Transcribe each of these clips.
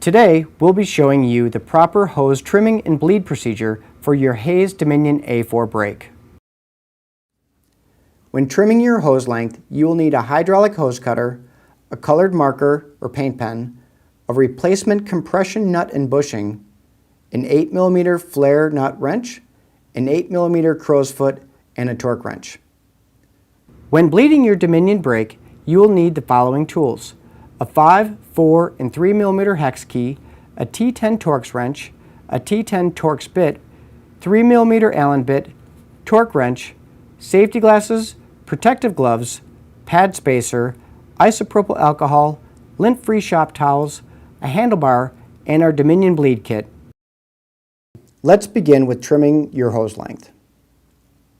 Today, we'll be showing you the proper hose trimming and bleed procedure for your Hayes Dominion A4 brake. When trimming your hose length, you will need a hydraulic hose cutter, a colored marker or paint pen, a replacement compression nut and bushing, an 8mm flare nut wrench, an 8mm crow's foot, and a torque wrench. When bleeding your Dominion brake, you will need the following tools: a 5, 4, and 3mm hex key, a T10 Torx wrench, a T10 Torx bit, 3mm Allen bit, torque wrench, safety glasses, protective gloves, pad spacer, isopropyl alcohol, lint-free shop towels, a handlebar, and our Dominion bleed kit. Let's begin with trimming your hose length.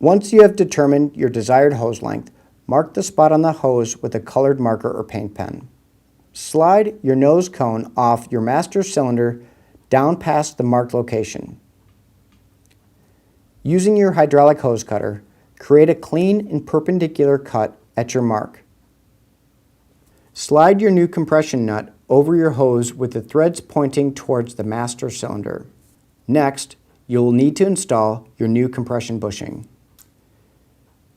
Once you have determined your desired hose length, mark the spot on the hose with a colored marker or paint pen. Slide your nose cone off your master cylinder down past the marked location. Using your hydraulic hose cutter, create a clean and perpendicular cut at your mark. Slide your new compression nut over your hose with the threads pointing towards the master cylinder. Next, you'll need to install your new compression bushing.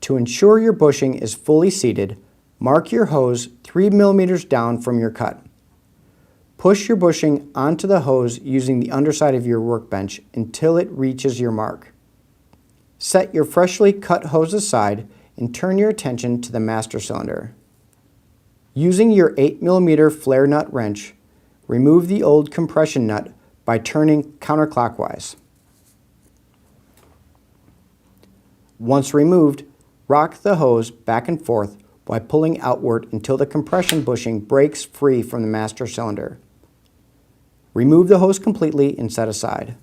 To ensure your bushing is fully seated, mark your hose 3mm down from your cut. Push your bushing onto the hose using the underside of your workbench until it reaches your mark. Set your freshly cut hose aside and turn your attention to the master cylinder. Using your 8mm flare nut wrench, remove the old compression nut by turning counterclockwise. Once removed, rock the hose back and forth while pulling outward until the compression bushing breaks free from the master cylinder. Remove the hose completely and set aside.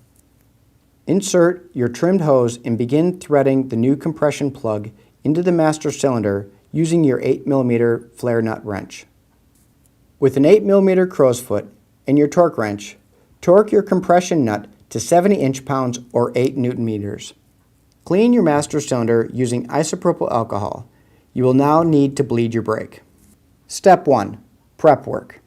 Insert your trimmed hose and begin threading the new compression plug into the master cylinder using your 8mm flare nut wrench. With an 8mm crow's foot and your torque wrench, torque your compression nut to 70 inch-pounds or 8 Nm. Clean your master cylinder using isopropyl alcohol. You will now need to bleed your brake. Step 1. Prep work.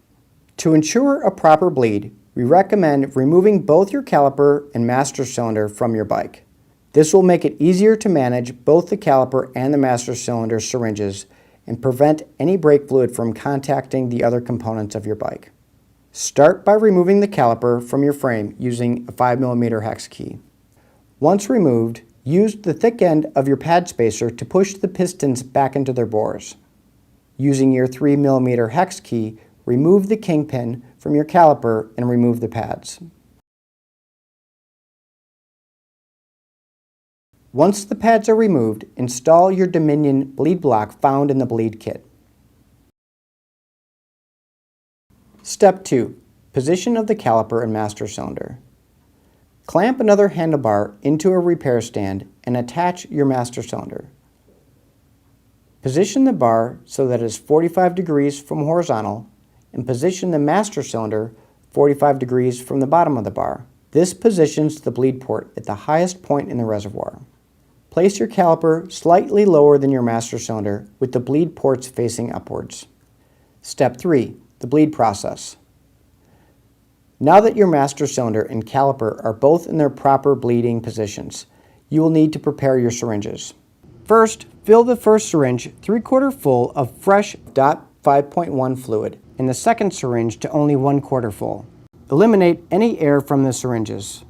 To ensure a proper bleed, we recommend removing both your caliper and master cylinder from your bike. This will make it easier to manage both the caliper and the master cylinder syringes and prevent any brake fluid from contacting the other components of your bike. Start by removing the caliper from your frame using a 5mm hex key. Once removed, use the thick end of your pad spacer to push the pistons back into their bores. Using your 3mm hex key, remove the kingpin from your caliper and remove the pads. Once the pads are removed, install your Dominion bleed block found in the bleed kit. Step 2. Position of the caliper and master cylinder. Clamp another handlebar into a repair stand and attach your master cylinder. Position the bar so that it is 45 degrees from horizontal and position the master cylinder 45 degrees from the bottom of the bar. This positions the bleed port at the highest point in the reservoir. Place your caliper slightly lower than your master cylinder with the bleed ports facing upwards. Step 3. The bleed process. Now that your master cylinder and caliper are both in their proper bleeding positions, you will need to prepare your syringes. First, fill the first syringe 3/4 full of fresh .5.1 fluid and the second syringe to only 1/4 full. Eliminate any air from the syringes.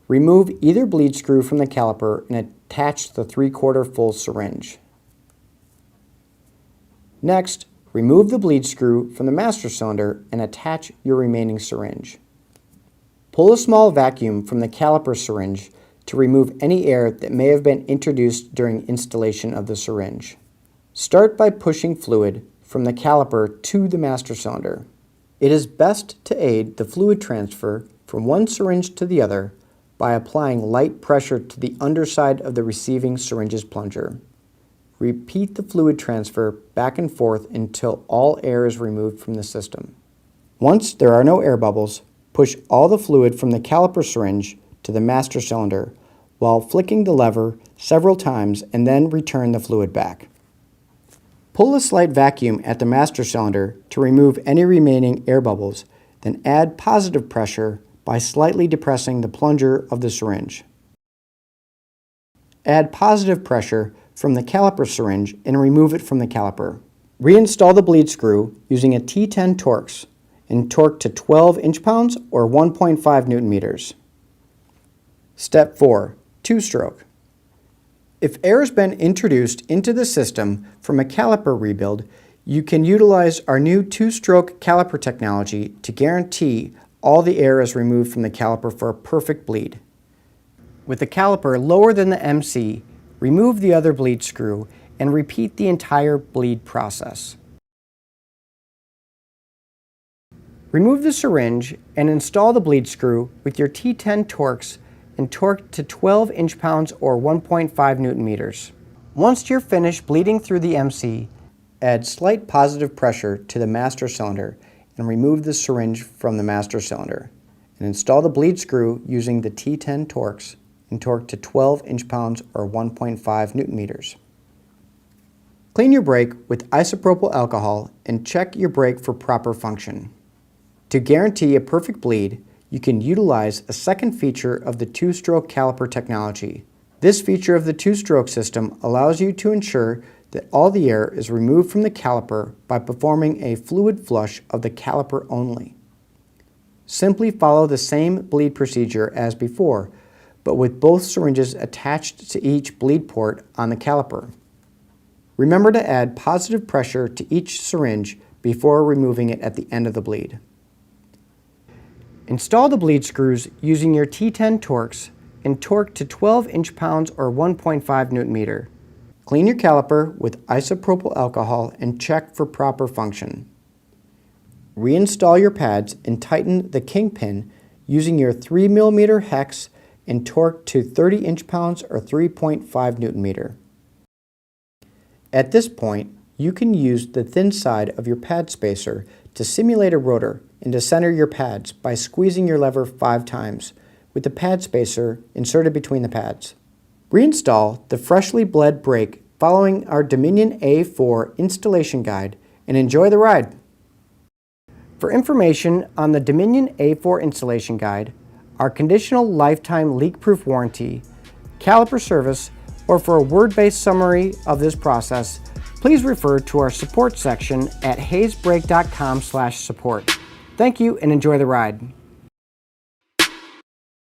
Remove either bleed screw from the caliper and attach the 3/4 full syringe. Next, remove the bleed screw from the master cylinder and attach your remaining syringe. Pull a small vacuum from the caliper syringe to remove any air that may have been introduced during installation of the syringe. Start by pushing fluid from the caliper to the master cylinder. It is best to aid the fluid transfer from one syringe to the other by applying light pressure to the underside of the receiving syringe's plunger. Repeat the fluid transfer back and forth until all air is removed from the system. Once there are no air bubbles, push all the fluid from the caliper syringe to the master cylinder while flicking the lever several times and then return the fluid back. Pull a slight vacuum at the master cylinder to remove any remaining air bubbles, then add positive pressure by slightly depressing the plunger of the syringe. Add positive pressure from the caliper syringe and remove it from the caliper. Reinstall the bleed screw using a T10 Torx and torque to 12 inch-pounds or 1.5 Newton meters. Step 4. Two-stroke. If air has been introduced into the system from a caliper rebuild, you can utilize our new two-stroke caliper technology to guarantee all the air is removed from the caliper for a perfect bleed. With the caliper lower than the MC, remove the other bleed screw and repeat the entire bleed process. Remove the syringe and install the bleed screw with your T10 Torx and torque to 12 inch-pounds or 1.5 Newton meters. Once you're finished bleeding through the MC, add slight positive pressure to the master cylinder and remove the syringe from the master cylinder, and install the bleed screw using the T10 Torx and torque to 12 inch-pounds or 1.5 Newton meters. Clean your brake with isopropyl alcohol and check your brake for proper function. To guarantee a perfect bleed, you can utilize a second feature of the two-stroke caliper technology. This feature of the two-stroke system allows you to ensure that all the air is removed from the caliper by performing a fluid flush of the caliper only. Simply follow the same bleed procedure as before, but with both syringes attached to each bleed port on the caliper. Remember to add positive pressure to each syringe before removing it at the end of the bleed. Install the bleed screws using your T10 Torx and torque to 12 inch-pounds or 1.5 Newton meter. Clean your caliper with isopropyl alcohol and check for proper function. Reinstall your pads and tighten the kingpin using your 3mm hex and torque to 30 inch-pounds or 3.5 Newton meter. At this point, you can use the thin side of your pad spacer to simulate a rotor and to center your pads by squeezing your lever 5 times with the pad spacer inserted between the pads. Reinstall the freshly bled brake following our Dominion A4 installation guide and enjoy the ride. For information on the Dominion A4 installation guide, our conditional lifetime leak-proof warranty, caliper service, or for a word-based summary of this process, please refer to our support section at hayesbrake.com/support. Thank you and enjoy the ride.